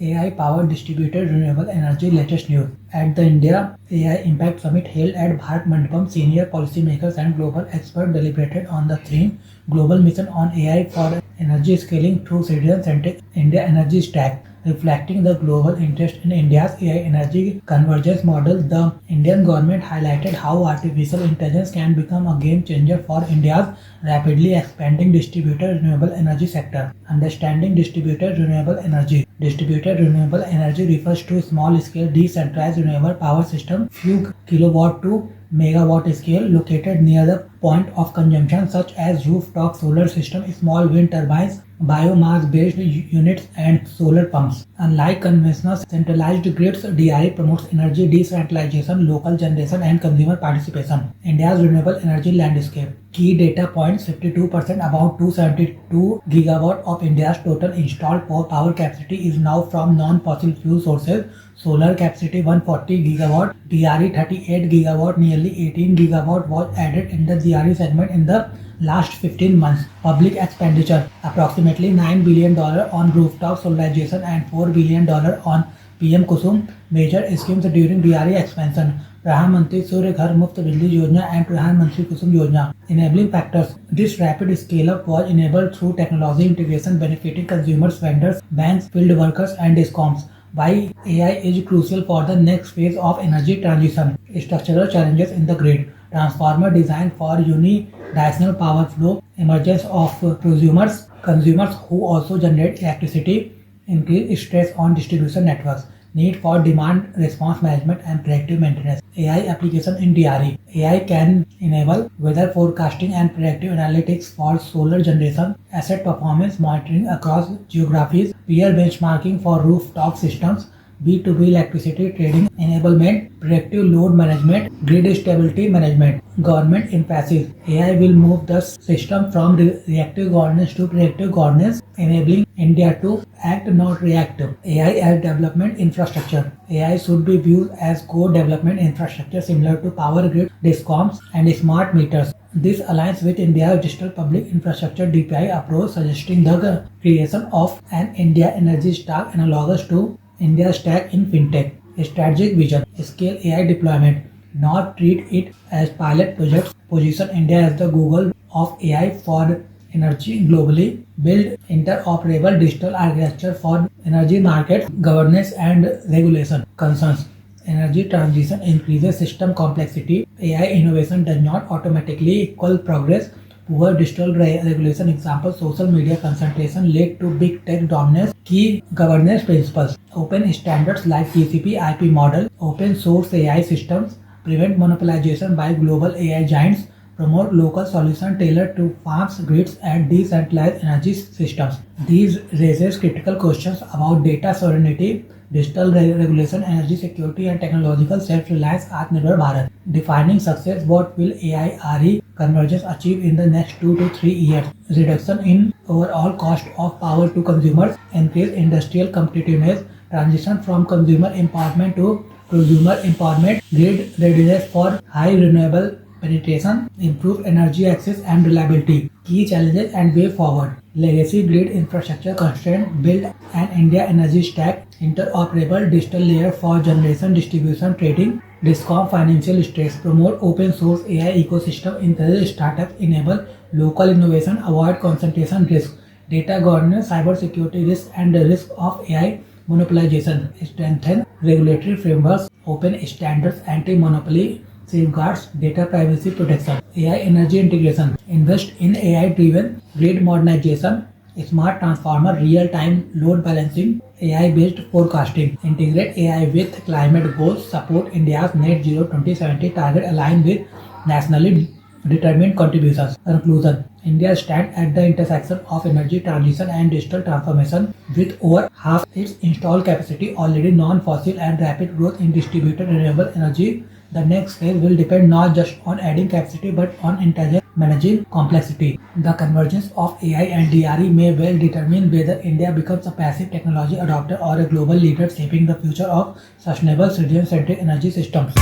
AI powered distributed renewable energy. Latest news at the India AI Impact Summit held at Bharat Mandapam. Senior policymakers and global experts deliberated on the theme Global Mission on AI for Energy Scaling through Citizen-Centric India Energy Stack. Reflecting the global interest in India's AI energy convergence model, the Indian government highlighted how artificial intelligence can become a game changer for India's rapidly expanding distributed renewable energy sector. Understanding distributed renewable energy. Distributed renewable energy refers to small-scale decentralized renewable power system, few kilowatt to megawatt scale, located near the point of consumption, such as rooftop solar system, small wind turbines, biomass-based units, and solar pumps. Unlike conventional centralized grids, DRE promotes energy decentralization, local generation, and consumer participation. India's renewable energy landscape. Key data points: 52%, about 272 gigawatt of India's total installed power capacity is now from non-fossil fuel sources. Solar capacity 140 gigawatt, DRE 38 gigawatt, nearly 18 gigawatt was added in the DRE segment in the last 15 months. Public expenditure: approximately $9 billion on rooftop solarization and $4 billion on PM Kusum major schemes during DRE expansion. Pradhan Mantri Surya Ghar Muft Bijli Yojana and Pradhan Mantri Kusum Yojana. Enabling factors: this rapid scale-up was enabled through technology integration benefiting consumers, vendors, banks, field workers, and discoms. Why AI is crucial for the next phase of energy transition. Structural challenges in the grid. Transformer designed for unidirectional power flow. Emergence of consumers who also generate electricity. Increased stress on distribution networks. Need for demand response management and predictive maintenance. AI application in DRE. AI can enable weather forecasting and predictive analytics for solar generation, asset performance monitoring across geographies, peer benchmarking for rooftop systems, B2B electricity trading enablement, predictive load management, grid stability management. Government emphasis: AI will move the system from reactive governance to predictive governance, enabling India to act, not react. AI as development infrastructure. AI should be viewed as core development infrastructure similar to power grid, discoms, and smart meters. This aligns with India's digital public infrastructure (DPI) approach, suggesting the creation of an India energy stack analogous to India stack in fintech. Strategic vision: scale AI deployment, not treat it as pilot projects. Position India as the Google of AI for energy globally. Build interoperable digital architecture for energy markets, governance, and regulation. Concerns: energy transition increases system complexity. AI innovation does not automatically equal progress. Poor digital regulation. Example: social media concentration led to big tech dominance. Key governance principles: open standards like TCP/IP model, open source AI systems, prevent monopolization by global AI giants, promote local solutions tailored to farms, grids, and decentralized energy systems. These raises critical questions about data sovereignty, digital regulation, energy security, and technological self-reliance. Atmanirbhar Bharat. Defining success: what will AI-RE convergence achieve in the next 2 to 3 years? Reduction in overall cost of power to consumers, increase industrial competitiveness, transition from consumer empowerment to consumer empowerment, grid readiness for high renewable penetration, improve energy access and reliability. Key challenges and way forward: legacy grid infrastructure constraint, build an India energy stack, interoperable digital layer for generation, distribution, trading, discom financial stress, promote open source AI ecosystem, encourage startups, enable local innovation, avoid concentration risk, data governance, cyber security risk, and the risk of AI monopolization, strengthen regulatory frameworks, open standards, anti-monopoly safeguards, data privacy protection. AI energy integration: invest in AI-driven grid modernization, smart transformer, real-time load balancing, AI-based forecasting. Integrate AI with climate goals, support India's net zero 2070 target aligned with nationally determined contributions. Conclusion: India stands at the intersection of energy transition and digital transformation. With over half its installed capacity already non-fossil and rapid growth in distributed renewable energy, the next phase will depend not just on adding capacity but on intelligent managing complexity. The convergence of AI and DRE may well determine whether India becomes a passive technology adopter or a global leader shaping the future of sustainable citizen-centric energy systems.